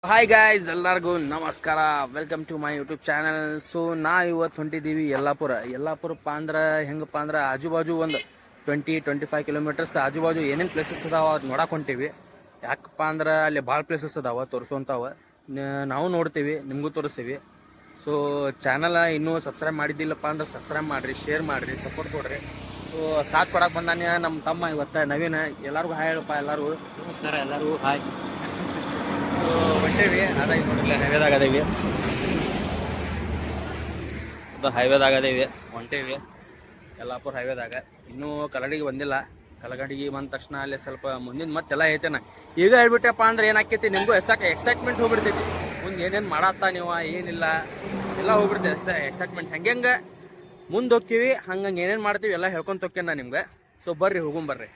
Hi guys, ಎಲ್ಲರಿಗೂ ನಮಸ್ಕಾರ. Welcome to my YouTube channel. So ಇವತ್ತು ಹೊಂಟಿದ್ದೀವಿ ಯಲ್ಲಾಪುರಪ್ಪ ಅಂದ್ರೆ ಹೆಂಗಪ್ಪ ಅಂದ್ರೆ ಆಜು ಬಾಜು ಒಂದು 20-25 ಕಿಲೋಮೀಟರ್ಸ್ ಆಜು ಬಾಜು ಏನೇನು ಪ್ಲೇಸಸ್ ಅದಾವ ಅದು ನೋಡಕ್ಕೆ ಹೊಂಟೀವಿ. ಯಾಕಪ್ಪ ಅಂದ್ರೆ ಅಲ್ಲಿ ಭಾಳ ಪ್ಲೇಸಸ್ ಅದಾವ ತೋರಿಸುವಂಥವು. ನಾವು ನೋಡ್ತೀವಿ, ನಿಮಗೂ ತೋರಿಸ್ತೀವಿ. ಸೊ ಚಾನಲ್ ಇನ್ನೂ ಸಬ್ಸ್ಕ್ರೈಬ್ ಮಾಡಿದ್ದಿಲ್ಲಪ್ಪ ಅಂದ್ರೆ ಸಬ್ಸ್ಕ್ರೈಬ್ ಮಾಡಿರಿ, ಶೇರ್ ಮಾಡಿರಿ, ಸಪೋರ್ಟ್ ಕೊಡ್ರಿ. ಸೊ ಸಾಥ್ ಕೊಡಕ್ಕೆ ಬಂದಾನೆ ನಮ್ಮ ತಮ್ಮ ಇವತ್ತು ನವೀನ. ಎಲ್ಲರಿಗೂ ಹಾಯ್ ಹೇಳಪ್ಪ. ಎಲ್ಲರಿಗೂ ನಮಸ್ಕಾರ. ಎಲ್ಲರಿಗೂ ಹಾಯ್. ಹೊಂಟೇವಿ ಅದಾಗ ನೋಡ್ರಲ್ಲ, ಹೈವೇದಾಗದೇವಿ, ಅದು ಹೈವೇದಾಗದೇವಿ, ಹೊಂಟೇವಿ ಯಲ್ಲಾಪುರ ಹೈವೇದಾಗ. ಇನ್ನೂ ಕಲ್ಲಡಿಗೆ ಬಂದಿಲ್ಲ. ಕಲ್ಲಗಡಿಗೆ ಬಂದ ತಕ್ಷಣ ಅಲ್ಲಿ ಸ್ವಲ್ಪ ಮುಂದಿನ ಮತ್ತೆಲ್ಲ ಐತೆನ. ಈಗ ಹೇಳ್ಬಿಟ್ಟಪ್ಪ ಅಂದ್ರೆ ಏನಾಕೈತಿ, ನಿಮಗೂ ಎಕ್ಸೈಟ್ಮೆಂಟ್ ಹೋಗ್ಬಿಡ್ತೈತಿ. ಮುಂದೆ ಏನೇನು ಮಾಡತ್ತಾ ನೀವು ಏನಿಲ್ಲ ಎಲ್ಲ ಹೋಗ್ಬಿಡ್ತೈತೆ ಎಕ್ಸೈಟ್ಮೆಂಟ್. ಹೆಂಗೆ ಮುಂದೆ ಹೋಗ್ತೀವಿ ಹಂಗಂಗೆ ಏನೇನು ಮಾಡ್ತೀವಿ ಎಲ್ಲ ಹೇಳ್ಕೊಂತ ಹೋಗ್ತೇನೆ ನಾನು ನಿಮ್ಗೆ. ಸೊ ಬರ್ರಿ, ಹೋಗುಂಬರ್ರಿ.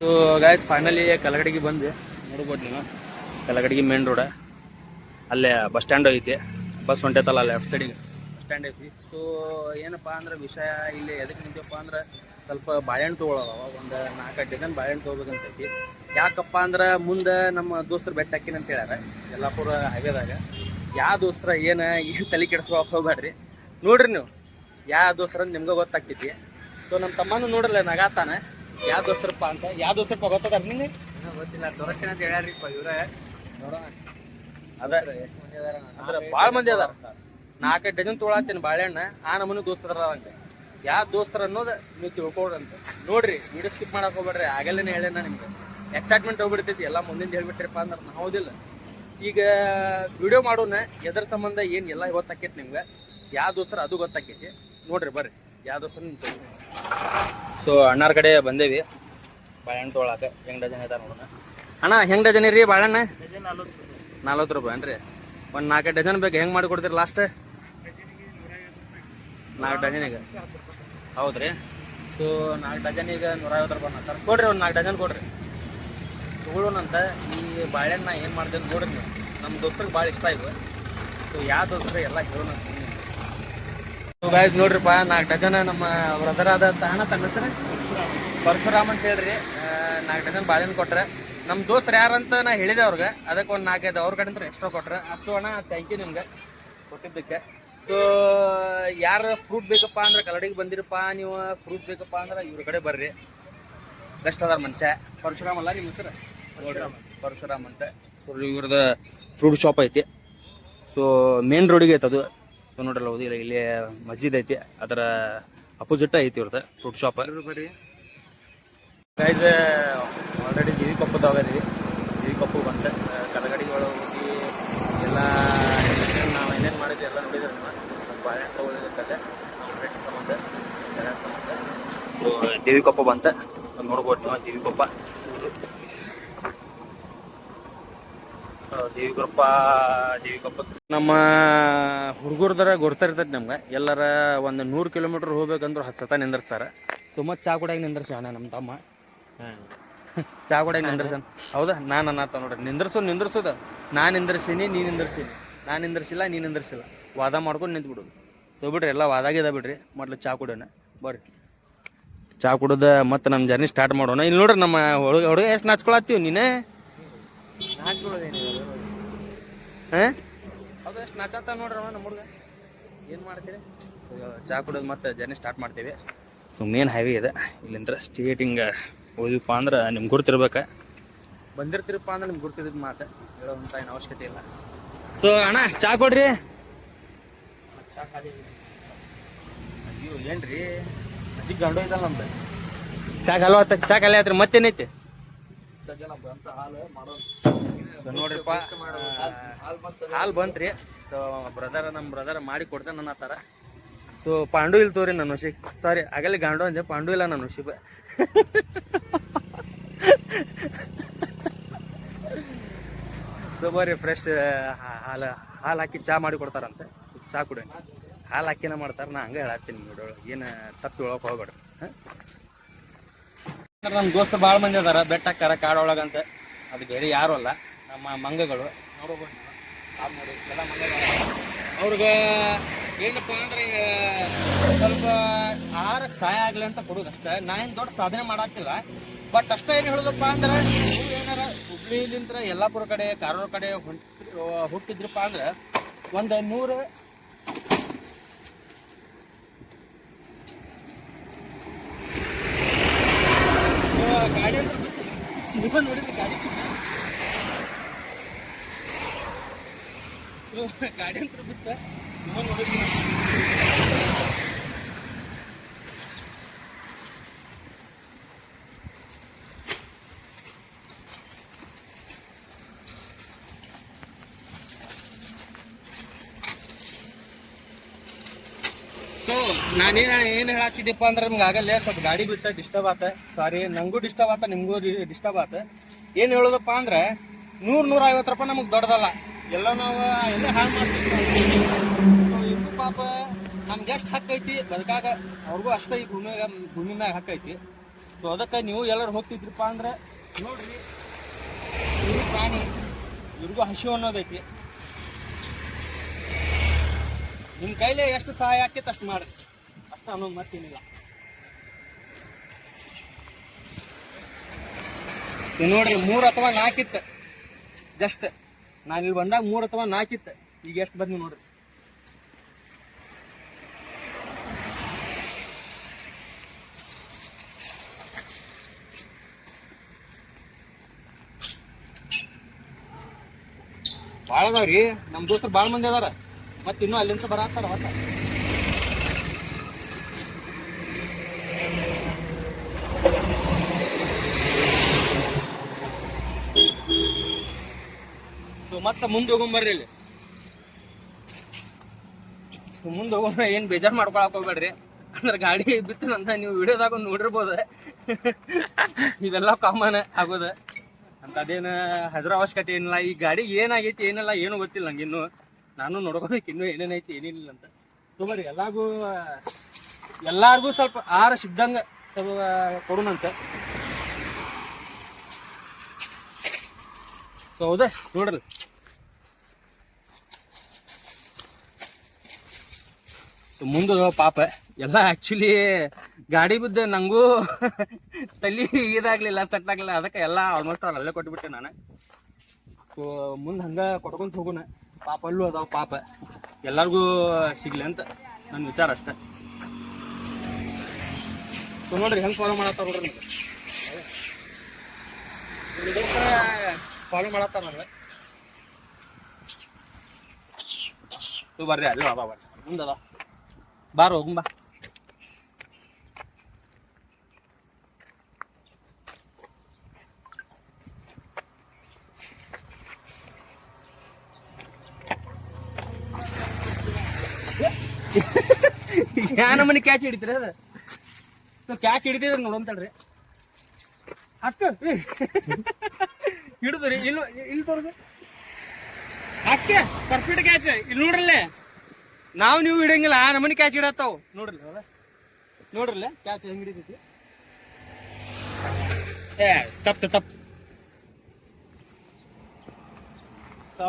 ಸೊ ಗಾಯ್ಸ್, ಫೈನಲಿ ಕಲ್ಲಗಡಿಗೆ ಬಂದು ನೋಡ್ಬೋದು ನೀವು. ಕಲ್ಲಗಡಿಗೆ ಮೇನ್ ರೋಡ, ಅಲ್ಲೇ ಬಸ್ ಸ್ಟ್ಯಾಂಡ್ ಐತಿ. ಬಸ್ ಹೊಂಟೈತಲ್ಲ ಲೆಫ್ಟ್ ಸೈಡಿಗೆ ಬಸ್ ಸ್ಟ್ಯಾಂಡ್ ಐತಿ. ಸೊ ಏನಪ್ಪ ಅಂದ್ರೆ ವಿಷಯ ಇಲ್ಲಿ ಎದಕ್ಕೆ ನಿಂತೀವಪ್ಪ ಅಂದ್ರೆ ಸ್ವಲ್ಪ ಬಾಳೆಹಣ್ಣು ತೊಗೊಳವ. ಒಂದು 4-5 ಡಜನ್ ಬಾಳೆಹಣ್ಣು ತೊಗೋಬೇಕಂತೈತಿ. ಯಾಕಪ್ಪ ಅಂದ್ರೆ ಮುಂದೆ ನಮ್ಮ ದೋಸ್ತರು ಬೆಟ್ಟ ಹಾಕಿನ ಅಂತ ಹೇಳ್ಯಾರ ಯಲ್ಲಾಪುರ ಹೈವೇದಾಗ. ಯಾವ ದೋಸ್ತರ ಏನು ತಲೆ ಕೆಡಿಸ್ಕೊಳಕ್ಕೆ ಹೋಗ್ಬೇಡ್ರಿ. ನೋಡ್ರಿ ನೀವು ಯಾವ ದೋಸ್ತರ ಅಂತ ನಿಮ್ಗೆ ಗೊತ್ತಾಗ್ತೈತಿ. ಸೊ ನಮ್ಮ ತಮ್ಮನೂ ನೋಡ್ರಲ್ಲ ನಗಾತಾನ. ಯಾವ ದೋಸ್ತರಪ್ಪ ಅಂತ. ಯಾವ ದೋಸ್ತರಪ್ಪ ಗೊತ್ತದಾರ ನಿಂಗೆ? ಗೊತ್ತಿಲ್ಲ, ತೋರಿಸ್ತೀನಿ ಅಂತ ಹೇಳ್ಯಾರಿಪ್ಪ ಇವ್ರ. ನೋಡೋಣ ಅಂದ್ರೆ ಭಾಳ ಮಂದಿ ಅದಾರ. 4-5 ಡಜನ್ ತೊಗೊಳತ್ತೀನಿ ಬಾಳೆಹಣ್ಣ. ಆ ನಮ್ಮನ್ನು ದೋಸ್ತರ ಅಂತ. ಯಾವ ದೋಸ್ತರ ಅನ್ನೋದು ನೀವು ತಿಳ್ಕೊಡ್ರಂತ. ನೋಡ್ರಿ, ವಿಡಿಯೋ ಸ್ಕಿಪ್ ಮಾಡಕ್ಕೆ ಹೋಗ್ಬೇಡ್ರಿ. ಆಗಲ್ಲೇನೆ ಹೇಳೇನ ನಿಮ್ಗೆ. ಎಕ್ಸೈಟ್ಮೆಂಟ್ ಹೋಗ್ಬಿಡ್ತೈತಿ. ಎಲ್ಲ ಮುಂದಿನ ಹೇಳ್ಬಿಟ್ರಿಪ್ಪ ಅಂದ್ರೆ ಹೌದಿಲ್ಲ. ಈಗ ವಿಡಿಯೋ ಮಾಡೋಣ ಎದ್ರ ಸಂಬಂಧ ಏನು ಎಲ್ಲ ಗೊತ್ತಾಕೈತಿ ನಿಮ್ಗೆ. ಯಾವ ದೋಸ್ತರ ಅದು ಗೊತ್ತಾಕೈತಿ. ನೋಡ್ರಿ ಬರ್ರಿ, ಯಾವ ದೋಸ್ತರ ನಿಮ್ಗೆ. ಸೊ ಅಣ್ಣಾರ ಕಡೆ ಬಂದೇವಿ ಬಾಳೆಹಣ್ಣು ತೊಗೊಳಕ್ಕೆ. ಹೆಂಗೆ ಡಜನ್ ಐತಾರ ನೋಡೋಣ. ಅಣ್ಣ ಹೆಂಗೆ ಡಜನ್ ರೀ ಬಾಳೆಹಣ್ಣು? 40 ರೂಪಾಯಿ ಏನ್ರಿ? ಒಂದು 4 ಡಜನ್ ಬೇಕು. ಹೆಂಗೆ ಮಾಡಿ ಕೊಡ್ತೀರಿ ಲಾಸ್ಟ್? 4 ಡಜನಿಗೆ ಹೌದ್ರಿ. ಸೊ 4 ಡಜನಿಗೆ 150 ರೂಪಾಯಿ ಅಂತಾರೆ. ಕೊಡ್ರಿ, ಒಂದು 4 ಡಜನ್ ಕೊಡ್ರಿ, ತೊಗೊಳ್ಳೋಣಂತ. ಈ ಬಾಳೆಹಣ್ಣ ಏನು ಮಾಡ್ತೇನೆ ನೋಡ್ರಿ ನೀವು. ನಮ್ಮ ದೋಸ್ತರಿಗೆ ಭಾಳ ಇಷ್ಟ ಇವು. ಸೊ ಯಾವ ದೋಸ್ತರು ಎಲ್ಲ ಹೇಳೋಣ. ಗಾಯ್ಸ್ ನೋಡ್ರಿಪ್ಪ, 4 ಡಜನ್ ನಮ್ಮ ಬ್ರದರ್ ಆದ ಅಣ್ಣ ತನ್ನ ಹೆಸರು ಪರಶುರಾಮ್ ಅಂತ ಹೇಳ್ರಿ. 4 ಡಜನ್ ಬಾಳೆಹಣ್ಣು ಕೊಟ್ರೆ. ನಮ್ಮ ದೋಸ್ತರು ಯಾರಂತ ನಾ ಹೇಳಿದೆ ಅವ್ರಿಗೆ. ಅದಕ್ಕೆ ಒಂದು 4-5 ಅವ್ರ ಕಡೆ ಅಂತ ಎಕ್ಸ್ಟ್ರಾ ಕೊಟ್ರೆ. ಸೊ ಅಣ್ಣ ಥ್ಯಾಂಕ್ ಯು ನಿಮ್ಗೆ ಕೊಟ್ಟಿದ್ದಕ್ಕೆ. ಸೊ ಯಾರು ಫ್ರೂಟ್ ಬೇಕಪ್ಪ ಅಂದ್ರೆ ಕಲ್ಲಡಿಗೆ ಬಂದಿರಪ್ಪ ನೀವು, ಫ್ರೂಟ್ ಬೇಕಪ್ಪ ಅಂದ್ರೆ ಇವ್ರ ಕಡೆ ಬರ್ರಿ. ಬೆಸ್ಟ್ ಅದಾರ ಮನುಷ್ಯ. ಪರಶುರಾಮ್ ಅಲ್ಲ ನಿಮ್ಮ ಹೆಸರು? ಪರಶುರಾಮ್ ಅಂತ. ಸೊ ಇವ್ರದ್ದು ಫ್ರೂಟ್ ಶಾಪ್ ಐತಿ. ಸೊ ಮೇನ್ ರೋಡಿಗೆ ಐತೆ ಅದು. ಸೊ ನೋಡ್ರಲ್ಲ, ಹೌದಿಲ್ಲ, ಇಲ್ಲಿ ಮಸ್ಜಿದ್ ಐತಿ, ಅದರ ಅಪೋಸಿಟ್ ಐತಿ ಇವ್ರದ್ದು ಫ್ರೂಟ್ ಶಾಪ್. ಬರ್ರಿ ಗೈಸ್, ಆಲ್ರೆಡಿ ಜೀವಿ ಕೊಪ್ಪದವ್ರಿ. ಜೀವಿ ಕೊಪ್ಪು ಬಂತೆ. ಕಲ್ಲಗಡಿಗೆ ಒಳಗೆ ಹೋಗಿ ಎಲ್ಲ ನಾವು ಏನೇನು ಮಾಡಿದ್ವಿ ಎಲ್ಲ ನೋಡಿದ್ರೆ ಬಾಳೆಹಣ್ಣು ತೊಗೊಳಿರ್ತದೆ ರೇಟ್ ಸಂಬಂಧ, ಸೊ ದೇವಿ ಕೊಪ್ಪ ಬಂತ ನೋಡ್ಬೋದು ನೀವು. ದೇವಿ ಕೊಪ್ಪ ನಮ್ಮ ಹುಡುಗರ್ದರ ಗೊತ್ತಿರ್ತೈತಿ ನಮ್ಗೆ. ಎಲ್ಲರ ಒಂದು 100 ಕಿಲೋಮೀಟರ್ ಹೋಗ್ಬೇಕಂದ್ರೆ 10 ಸತ ನಿಂದಿರ್ಸ್ತಾರೆ. ಸುಮ್ಮನೆ ಚಾ ಕುಡಿಯಾಗ ನಿಂದಿರ್ಸಾನ ನಮ್ಮ ತಮ್ಮ. ಚಾ ಕುಡಿಯಾಗ ನಿಂದಿರ್ಸಾನ. ಹೌದಾ? ನಾನು ಅನ್ನತ್ತ ನೋಡ್ರಿ, ನಿಂದ್ರಸೋದ. ನಾನು ನಿಂದಿರ್ಸೀನಿ, ನೀನು ನಿಂದಿರ್ಸೀನಿ. ನಾನು ನಿಂದಿರ್ಸಿಲ್ಲ, ನೀನು ನಿಂದಿರ್ಸಿಲ್ಲ. ವಾದ ಮಾಡ್ಕೊಂಡು ನಿಂತು ಬಿಡೋದು. ಸೊ ಬಿಡ್ರಿ, ಎಲ್ಲ ವಾದಾಗಿದ ಬಿಡ್ರಿ. ಮೊದ್ಲು ಚಾ ಕುಡಿಯೋಣ ಬರ್ರಿ. ಚಾ ಕುಡಿದ ಮತ್ತೆ ನಮ್ಮ ಜರ್ನಿ ಸ್ಟಾರ್ಟ್ ಮಾಡೋಣ. ಇಲ್ಲಿ ನೋಡ್ರಿ, ನಮ್ಮ ಹುಡುಗ ಎಷ್ಟು ನಾಚ್ಕೊಳತ್ತೀವಿ. ನೀನೇ ನಾಚ್ಕೊಳ್ಳೋದೇನು? ಹಾಂ, ಅದು ಎಷ್ಟು ನಾಚಾತ ನೋಡ್ರಿ ನಮ್ಮ ಹುಡುಗ. ಏನು ಮಾಡ್ತೀರಿ? ಚಾ ಕುಡಿಯೋದು ಮತ್ತೆ ಜರ್ನಿ ಸ್ಟಾರ್ಟ್ ಮಾಡ್ತೀವಿ. ಸೊ ಮೇನ್ ಹೈವೇ ಇದೆ. ಇಲ್ಲಿಂದ ಸ್ಟೇಟ್ ಹಿಂಗೆ ಹೋದ್ವಿಪ್ಪ ಅಂದ್ರೆ ನಿಮ್ಗೆ ಗುರ್ತಿರ್ಬೇಕು. ಬಂದಿರ್ತೀರಪ್ಪ ಅಂದ್ರೆ ನಿಮ್ಗೆ ಗುರ್ತಿದ್ದು ಮಾತು ಹೇಳೋವಂಥ ಏನು ಅವಶ್ಯಕತೆ ಇಲ್ಲ. ಸೊ ಅಣ್ಣ ಚಾ ಕೊಡ್ರಿ. ಚಾ ಖಾಲಿ. ಅಯ್ಯೋ ಏನ್ರಿ, ಅಜ್ಜಿಗೆ ಗಂಡು ಐತಲ್ಲ ನಮ್ದು. ಚಾ ಖಾಲಿ ಆತ್ರಿ. ಮತ್ತೇನೈತಿ? ಸೊ ನೋಡ್ರಿಪ್ಪ, ಹಾಲು ಬಂತ್ರಿ. ಸೊ ನಮ್ಮ ಬ್ರದರ್ ಮಾಡಿ ಕೊಡ್ತೇನೆ ನನ್ನ ಥರ. ಸೊ ಪಾಂಡು ಇಲ್ಲ ತೋರಿ ನನ್ನ ಹುಷಿ. ಸಾರಿ, ಆಗಲಿ ಗಾಂಡು ಅಂದೆ, ಪಾಂಡು ಇಲ್ಲ ನನ್ನ ಹುಷಿ. ಸೊ ಬರ್ರಿ, ಫ್ರೆಶ್ ಹಾಲು ಹಾಕಿ ಚಾ ಮಾಡಿ ಕೊಡ್ತಾರಂತೆ. ಚಾ ಕುಡಿ. ಹಾಲು ಹಾಕಿನ ಮಾಡ್ತಾರೆ. ನಾ ಹಂಗೆ ಹೇಳತ್ತೀನಿ ನೋಡೋಳು, ಏನು ತಪ್ಪು ಹೇಳೋಕೆ ಹೋಗ್ಬೇಡ್ರಿ. ನಮ್ಮ ದೋಸ್ತರು ಭಾಳ ಮಂದಿ ಅದಾರ, ಬೆಟ್ಟ ಹಾಕ್ಯಾರ ಕಾಡೊಳಗಂತ. ಅದು ಬೇರೆ ಯಾರು ಅಲ್ಲ, ನಮ್ಮ ಮಂಗಗಳು ನೋಡ್ಬೋದು ನೋಡಿ ಎಲ್ಲ ಮಂಗಗಳು. ಅವ್ರಿಗೆ ಏನಪ್ಪ ಅಂದ್ರೆ ಸ್ವಲ್ಪ ಆಹಾರಕ್ಕೆ ಸಹಾಯ ಆಗಲಿ ಅಂತ ಕೊಡೋದು ಅಷ್ಟೇ. ನಾನೇನು ದೊಡ್ಡ ಸಾಧನೆ ಮಾಡಾಕ್ತಿಲ್ಲ, ಬಟ್ ಅಷ್ಟೇ ಏನು ಹೇಳೋದಪ್ಪ ಅಂದ್ರೆ ನೀವು ಏನಾರ ಹುಬ್ಳಿಲಿಂತ್ರ ಯಲ್ಲಾಪುರ ಕಡೆ ಕಾರವಾರ ಕಡೆ ಹುಟ್ಟಿದ್ರಪ್ಪ ಅಂದ್ರೆ ಒಂದು 100 ಗಾಡಿ ಅಂದ್ರೆ ನೀವು ನೋಡಿದ್ರಿ ಗಾಡಿ ಅಂತ ಬಿತ್ತ ನೀವು ನೋಡಿದ್ರಿ. ಸೊ ಏನು ಹೇಳತ್ತಿದ್ದಪ್ಪ ಅಂದ್ರೆ ನಿಮ್ಗೆ ಆಗಲ್ಲೇ ಸ್ವಲ್ಪ ಗಾಡಿ ಬಿತ್ತ ಡಿಸ್ಟರ್ಬ್ ಆತ. ಸಾರಿ, ನಂಗೂ ಡಿಸ್ಟರ್ಬ್ ಆತ, ನಿಮ್ಗೂ ಡಿಸ್ಟರ್ಬ್ ಆತ. ಏನು ಹೇಳೋದಪ್ಪ ಅಂದ್ರೆ 100-150 ರೂಪಾಯಿ ನಮಗೆ ದೊಡ್ಡದಲ್ಲ. ಎಲ್ಲ ನಾವು ಎಲ್ಲ ಹಾಳು ಮಾಡ್ತೀವಿ. ಇವ್ರು ಪಾಪ ನಮ್ಗೆ ಎಷ್ಟು ಹಕ್ಕೈತಿ ಬದುಕಾಗ, ಅವ್ರಿಗೂ ಅಷ್ಟೇ ಈ ಭೂಮಿ ಮ್ಯಾಗ ಹಕ್ಕೈತಿ. ಸೊ ಅದಕ್ಕೆ ನೀವು ಎಲ್ಲರೂ ಹೋಗ್ತಿದ್ರಪ್ಪ ಅಂದ್ರೆ ನೋಡ್ರಿ, ಇವ್ರು ಪ್ರಾಣಿ, ಇವ್ರಿಗೂ ಹಸಿವು ಅನ್ನೋದೈತಿ. ನಿಮ್ಮ ಕೈಲಿ ಎಷ್ಟು ಸಹಾಯ ಆಕೈತೆ ಅಷ್ಟು ಮಾಡ್ರಿ, ಅಷ್ಟು ಅನ್ನೋದು ಮತ್ತೇನಿಲ್ಲ. ನೋಡ್ರಿ 3 ಅಥವಾ 4 ಇತ್ತು ಜಸ್ಟ್. ನಾನು ಇಲ್ಲಿ ಬಂದಾಗ 3 ಅಥವಾ 4 ಇತ್ತು. ಈಗ ಎಷ್ಟು ಬಂದ್ವಿ ನೋಡ್ರಿ. ಭಾಳ ಅದಾವ್ರಿ, ನಮ್ಮ ದೋಸ್ತರು ಭಾಳ ಮಂದಿ ಅದಾರ. ಮತ್ತೆ ಇನ್ನೂ ಅಲ್ಲಿಂದ ಬರತ್ತಾರ ಹೊತ್ತ. ಸೊ ಮತ್ತೆ ಮುಂದೆ ಹೋಗೊಂಬರ್ರಿ. ಇಲ್ಲಿ ಮುಂದೆ ಹೋಗೋಣ, ಏನು ಬೇಜಾರು ಮಾಡ್ಕೊಳಕ್ ಹೋಗ್ಬೇಡ್ರಿ. ಅಂದ್ರೆ ಗಾಡಿ ಬಿತ್ತನಂತ ನೀವು ವಿಡಿಯೋದಾಗ ನೋಡಿರ್ಬೋದ. ಇದೆಲ್ಲ ಕಾಮನ್ ಆಗೋದ ಅಂತ, ಅದೇನು ಹೆದರ ಅವಶ್ಯಕತೆ ಏನಿಲ್ಲ. ಈ ಗಾಡಿ ಏನಾಗೈತಿ ಏನಿಲ್ಲ ಏನು ಗೊತ್ತಿಲ್ಲ ನಂಗೆ ಇನ್ನು. ನಾನು ನೋಡ್ಕೋಬೇಕು ಇನ್ನೂ ಏನೇನೈತಿ ಏನೇನಿಲ್ಲ ಅಂತ. ಬರ್ರಿ ಎಲ್ಲಾರ್ಗೂ ಸ್ವಲ್ಪ ಆಹಾರ ಸಿಗ್ದಂಗೆ ಕೊಡೋಣಂತ. ಹೌದಾ ನೋಡ್ರಿ, ಮುಂದೆ ಪಾಪ ಎಲ್ಲ ಆ್ಯಕ್ಚುಲಿ ಗಾಡಿ ಬಿದ್ದು ನಂಗೂ ತಲೆ ಇದಾಗಲಿಲ್ಲ, ಸೆಟ್ ಆಗಲಿಲ್ಲ. ಅದಕ್ಕೆ ಎಲ್ಲ ಆಲ್ಮೋಸ್ಟ್ ಅಲ್ಲೇ ಕೊಟ್ಬಿಟ್ಟೆ ನಾನು. ಸೊ ಮುಂದೆ ಹಂಗೆ ಕೊಟ್ಕೊಂತ ಹೋಗೋಣ. ಪಾಪ ಅಲ್ಲೂ ಅದಾವ, ಪಾಪ ಎಲ್ಲರಿಗೂ ಸಿಗ್ಲಿ ಅಂತ ನನ್ನ ವಿಚಾರ ಅಷ್ಟೆ. ಸೊ ನೋಡ್ರಿ ಹೆಂಗೆ ಫಾಲೋ ಮಾಡತ್ತಾರ ನೋಡ್ರಿ, ನಿಮ್ಗೆ ಫಾಲೋ ಮಾಡತ್ತಾರ ನೋಡ್ರಿ. ಸೊ ಬರ್ರಿ, ಅಲ್ಲಿ ಅದ ಬರ್ರಿ, ಮುಂದದ ಬಾರ ಹೋಗುಂಬ. ಯಾನ ಮನೆ ಕ್ಯಾಚ್ ಹಿಡಿತೀರ? ಅದ ಕ್ಯಾಚ್ ಹಿಡಿತಿದ್ರ ನೋಡಂತಳ್ರಿ. ಅಷ್ಟು ಹಿಡಿದ್ರಿ ಇಲ್ಲಿ ತೋರ್ದು ಅಷ್ಟೇ ಪರ್ಫೆಕ್ಟ್ ಕ್ಯಾಚ್. ಇಲ್ಲಿ ನೋಡ್ರಲ್ಲೇ, ನಾವು ನೀವು ಹಿಡಂಗಿಲ್ಲ, ಆ ನಮ್ಮನೆ ಕ್ಯಾಚ್ ಹಿಡತ್ತಾವ ನೋಡ್ರಿ. ನೋಡ್ರಲ್ಲ ಕ್ಯಾಚ್ ಹೆಂಗ್ ಹಿಡಿತೈತಿ. ತಪ್ಪು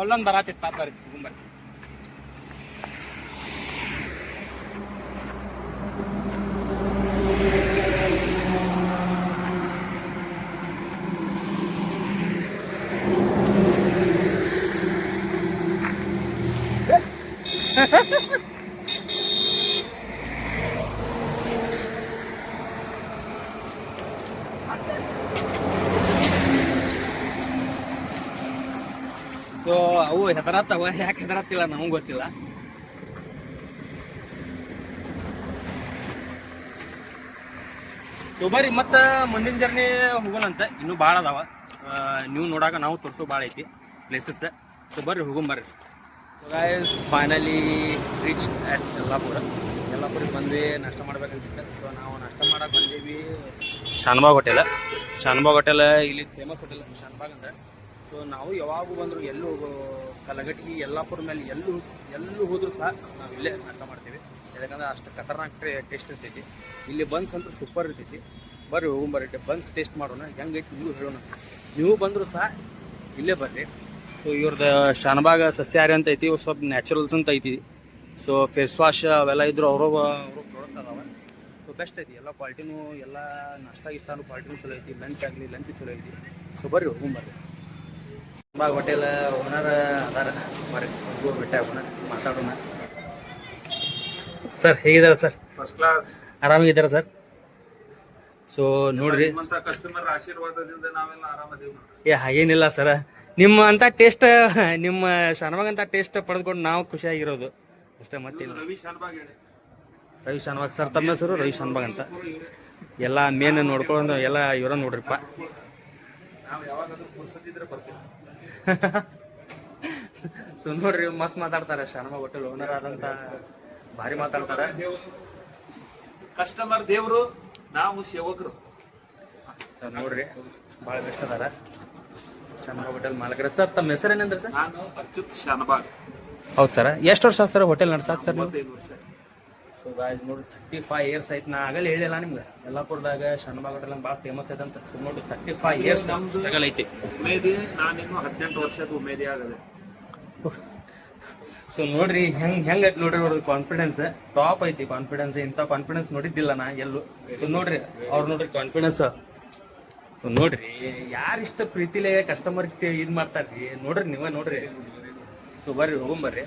ಅಲ್ಲೊಂದು ಬರತ್ತಿತ್ತು ಪಾಪ. ಬರ್ರಿ ಗುಂಬರ್ರಿ. ಸೊ ಅವು ಹೆದರತ್ತವ, ಯಾಕೆ ಹೆದರತ್ತಿಲ್ಲ ನಮಗ್ ಗೊತ್ತಿಲ್ಲ. ಸೊ ಬರ್ರಿ ಮತ್ತೆ ಮುಂದಿನ ಜರ್ನಿ ಹೋಗೋಣಂತ. ಇನ್ನೂ ಭಾಳ ಅದಾವ, ನೀವು ನೋಡಾಕ ನಾವು ತೋರಿಸೋ ಭಾಳ ಐತಿ ಪ್ಲೇಸಸ್. ಸೊ ಬರ್ರಿ ಹೋಗೊಂಬರ್ರಿ. ಗೈಸ್ ಫೈನಲಿ ರೀಚ್ ಅಟ್ ಯಲ್ಲಾಪುರಿಗೆ ಬಂದ್ವಿ. ನಾಷ್ಟ ಮಾಡ್ಬೇಕಂತಿತ್ತು. ಸೊ ನಾವು ನಾಷ್ಟ ಮಾಡಕ್ಕೆ ಬಂದೀವಿ ಶಾನ್ಭಾಗ್ ಹೋಟೆಲ್. ಇಲ್ಲಿ ಫೇಮಸ್ ಹೋಟೆಲ್ ಶಾನ್ಭಾಗ್ ಅಂತ. ಸೊ ನಾವು ಯಾವಾಗೂ ಬಂದರೂ ಎಲ್ಲೂ ಕಲಘಟಗಿ ಯಲ್ಲಾಪುರ ಮೇಲೆ ಎಲ್ಲೂ ಹೋದರೂ ಸಹ ನಾವು ಇಲ್ಲೇ ನಾಷ್ಟ ಮಾಡ್ತೀವಿ. ಯಾಕಂದ್ರೆ ಅಷ್ಟು ಖತರ್ನಾಕ್ ಟೇಸ್ಟ್ ಇರ್ತೈತಿ. ಇಲ್ಲಿ ಬನ್ಸ್ ಅಂತೂ ಸೂಪರ್ ಇರ್ತೈತಿ. ಬರ್ರಿ ಹೋಗ್ಬರ್ರಿ ಬನ್ಸ್ ಟೇಸ್ಟ್ ಮಾಡೋಣ, ಹೆಂಗೈತಿ ನೀವು ಹೇಳೋಣ. ನೀವು ಬಂದರೂ ಸಹ ಇಲ್ಲೇ ಬರ್ರಿ. ಸೊ ಇವ್ರದ್ದು ಶಾನಬಾಗ್ ಸಸ್ಯಾಹಾರಿ ಅಂತ ಐತಿ, ಸ್ವಲ್ಪ ನ್ಯಾಚುರಲ್ಸ್ ಅಂತ ಐತಿ. ಸೊ ಫೇಸ್ ವಾಶ್ ಅವೆಲ್ಲ ಇದ್ರು ಅವ್ರ ಪ್ರಾಡಕ್ಟ್ ಅದಾವೆ. ಸೊ ಬೆಸ್ಟ್ ಐತಿ, ಎಲ್ಲ ಕ್ವಾಲಿಟಿನೂ, ಎಲ್ಲ ನಾಷ್ಟ ಗಿಷ್ಟಾನು ಕ್ವಾಲಿಟಿನೂ ಚಲೋ ಐತಿ. ಲಂಚ್ ಆಗಲಿ ಲಂಚ್ ಚಲೋ ಐತಿ. ಸೊ ಬರ್ರಿ ಹೋಗ್ಬರ್ರಿ. ಶಾನಬಾಗ್ ಹೋಟೆಲ್ ಓನರ್ ಅದಾರ, ಬರ್ರಿ ಭೇಟಿ ಆಗೋಣ, ಮಾತಾಡೋಣ. ಸರ್ ಹೇಗಿದ್ದಾರೆ ಸರ್? First class. ಆರಾಮಾಗಿದ್ದಾರೆ ಸರ್? ಸೊ ನೋಡ್ರಿ, ಕಸ್ಟಮರ್ ಆಶೀರ್ವಾದದಿಂದ ನಾವೆಲ್ಲ ಆರಾಮದೇವ್. ಹಾಗೇನಿಲ್ಲ ಸರ್, ನಿಮ್ಮ ಅಂತ ಟೇಸ್ಟ್, ನಿಮ್ಮ ಶಾನಬಾಗ್ ಅಂತ ಟೇಸ್ಟ್ ಪಡೆದುಕೊಂಡು ನಾವು ಖುಷಿಯಾಗಿರೋದು ಅಷ್ಟೇ, ಮತ್ತೇನು. ರವಿ ಶಾನಬಾಗ್ ಹೇಳಿ. ರವಿ ಶಾನಬಾಗ್ ಸರ್, ತಮ್ಮ ಹೆಸರು ರವಿ ಶಾನಬಾಗ್ ಅಂತ. ಎಲ್ಲ ಮೇನ್ ನೋಡ್ಕೊಂಡು ಎಲ್ಲ ಇವರ ನೋಡ್ರಿಪ್ಪ. ನಾವು ಯಾವಾಗಾದ್ರೂ ಪುರ್ಸತ್ತಿದ್ರೆ ಬರ್ತೀವಿ. ಸೊ ನೋಡ್ರಿ, ಮಸ್ತ್ ಮಾತಾಡ್ತಾರೆ ಶಾನಬಾಗ್ ಹೋಟೆಲ್ ಓನರ್ ಆದಂತ, ಭಾರಿ ಮಾತಾಡ್ತಾರೆ. ಕಸ್ಟಮರ್ ದೇವ್ರು, ನಾವು ಸೇವಕರು. ಸರ್ ನೋಡ್ರಿ, ಭಾಳ ಬೆಸ್ಟ್ ಅದಾರ ಶಾನಬಾಗ್ ಹೋಟೆಲ್ ಮಾಲಕರ. ಸರ್ ತಮ್ಮ ಹೆಸರು ಏನಂದ್ರೆ ಸರ್? ನಾನು ಅಚ್ಯುತ್ ಶಾನಬಾಗ್. ಹೌದು ಸರ್. ಎಷ್ಟು ವರ್ಷ ಸರ್ ಹೋಟೆಲ್ ನಡ್ಸಾಕ್ ಸರ್ ನೀವು? 35 ವರ್ಷ. ಸೊ ಗಾಯ್ಸ್ ನೋಡಿ, 35 ಇಯರ್ಸ್ ಆಯ್ತು. ನಾ ಆಗಲೇ ಹೇಳಿಲ್ಲ ನಿಮ್ಗೆ, ಯಲ್ಲಾಪುರದಾಗ ಶಾನಬಾಗ್ ಹೋಟೆಲ್ ಭಾಳ ಫೇಮಸ್ ಐತೆ ಅಂತ. ಸೊ ನೋಡಿ, 35 ಇಯರ್ಸ್ ಸ್ಟ್ರಗಲ್ ಐತಿ. ಉಮೇದಿ, ನಾನಿನ್ನು 18 ವರ್ಷದ ಉಮೇದಿ ಆಗದೆ. ಸೊ ನೋಡ್ರಿ ಹೆಂಗ್ ನೋಡ್ರಿ, ಅವ್ರದ್ದು ಕಾನ್ಫಿಡೆನ್ಸ್ ಟಾಪ್ ಐತಿ. ಕಾನ್ಫಿಡೆನ್ಸ್, ಇಂಥ ಕಾನ್ಫಿಡೆನ್ಸ್ ನೋಡಿದ್ದಿಲ್ಲ ನಾ ಎಲ್ಲೂ. ಸೊ ನೋಡ್ರಿ ಅವ್ರು ನೋಡ್ರಿ ಕಾನ್ಫಿಡೆನ್ಸ್. ನೋಡ್ರಿ ಯಾರಿಷ್ಟ ಪ್ರೀತಿಲೇ ಕಸ್ಟಮರ್ ಇದು ಮಾಡ್ತಾರ್ರಿ, ನೋಡ್ರಿ ನೀವೇ ನೋಡ್ರಿ. ಸೊ ಬರ್ರಿ ಹೋಗಂಬರ್ರಿ.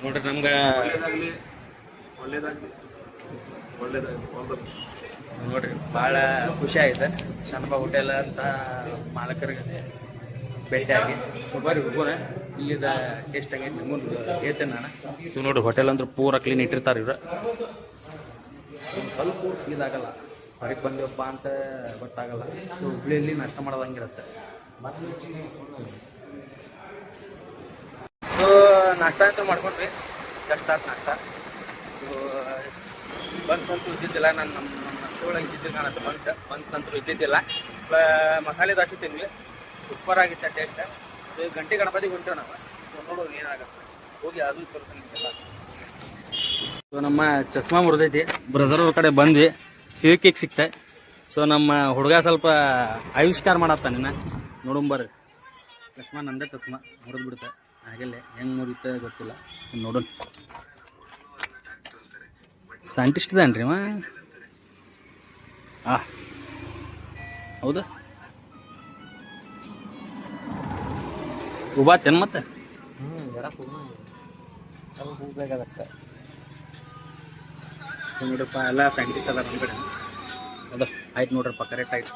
ನೋಡ್ರಿ ನಮ್ಗೆ ಒಳ್ಳೇದಾಗ್ಲಿ, ಒಳ್ಳೇದಾಗ್ಲಿ, ಒಳ್ಳೇದಾಗ್ಲಿ. ನೋಡ್ರಿ ಭಾಳ ಖುಷಿ ಆಯ್ತು ಶಾನಬಾಗ್ ಹೋಟೆಲ್ ಅಂತ ಮಾಲಕರಿಗೆ ಭೇಟಿಯಾಗಿ. ಸೊ ಬರ್ರಿ ಹೋಗೋಣ, ಇಲ್ಲಿದ ಟೇಸ್ಟ್ ಆಗೈತೆ ನಿಮ್ಗೆ ಹೇಳ್ತೇನೆ ನಾನು. ಸೊ ನೋಡ್ರಿ, ಹೋಟೆಲ್ ಅಂದ್ರೆ ಪೂರ ಕ್ಲೀನ್ ಇಟ್ಟಿರ್ತಾರೆ ಇವ್ರು. ಸ್ವಲ್ಪ ಇದಾಗಲ್ಲ, ಹೊರಗೆ ಬಂದಿವಪ್ಪ ಅಂತ ಗೊತ್ತಾಗಲ್ಲ. ಸೊ ಹುಬ್ಳಿಯಲ್ಲಿ ನಾಷ್ಟ ಮಾಡೋದಂಗಿರುತ್ತೆ. ಸೊ ನಾಷ್ಟ ಅಂತ ಮಾಡ್ಕೊಂಡ್ರಿ, ಜಸ್ಟ್ ಆದ ನಾಷ್ಟ. ಸೊ ಬನ್ಸ್ ಅಂತೂ ಇದ್ದಿದ್ದಿಲ್ಲ, ನಮ್ಮ ನಷ್ಟ ಒಳಗೆ ಇದ್ದಿದ್ದಿಲ್ಲ ಕಾಣತ್ತೆ. ಬನ್ಸ್ ಅಂತೂ ಇದ್ದಿದ್ದಿಲ್ಲ. ಮಸಾಲೆ ದೋಸೆ ತಿಂದ್ವಿ, ಸೂಪರ್ ಆಗಿತ್ತು ಟೇಸ್ಟ್. ಈಗ ಗಂಟೆ ಗಣಪತಿಗೆ ಹೊಂಟೇವೆ ನಾವು. ಸೊ ನೋಡೋದು ಏನಾಗತ್ತೆ, ಹೋಗಿ ಅದು ತೋರಿಸ್ತೀನಿ. ಸೊ ನಮ್ಮ ಚಸ್ಮಾ ಮುರಿದೈತಿ, ಬ್ರದರ್ ಅವ್ರ ಕಡೆ ಬಂದ್ವಿ, ಫೇವಿಕಿಕ್ ಸಿಕ್ತೆ. ಸೊ ನಮ್ಮ ಹುಡುಗ ಸ್ವಲ್ಪ ಆವಿಷ್ಕಾರ ಮಾಡತ್ತಾನ, ನೋಡುಂಬರ್ರಿ. ಚಸ್ಮಾ ನಂದೇ ಚಸ್ಮಾ ಮುರಿದು ಬಿಡುತ್ತೆ, ಹಾಗೆಲ್ಲೇ ಹೆಂಗೆ ಮುರಿಯುತ್ತೆ ಗೊತ್ತಿಲ್ಲ, ನೋಡೋಣ. ಸೈಂಟಿಸ್ಟ್ ಇದಾನ್ರಿ ಅವ. ಹೌದಾ, ಉಬಾತೇನು ಮತ್ತೆ? ಹೋಗ್ಬೇಕಾಗತ್ತೆ. ನೋಡ್ರಪ್ಪ, ಎಲ್ಲ ಸೈಂಟಿಸ್ಟ್ ಅದ ನಮ್ಮ ಕಡೆ. ಅದು ಆಯ್ತು ನೋಡ್ರಪ್ಪ, ಕರೆಕ್ಟ್ ಆಯ್ತು.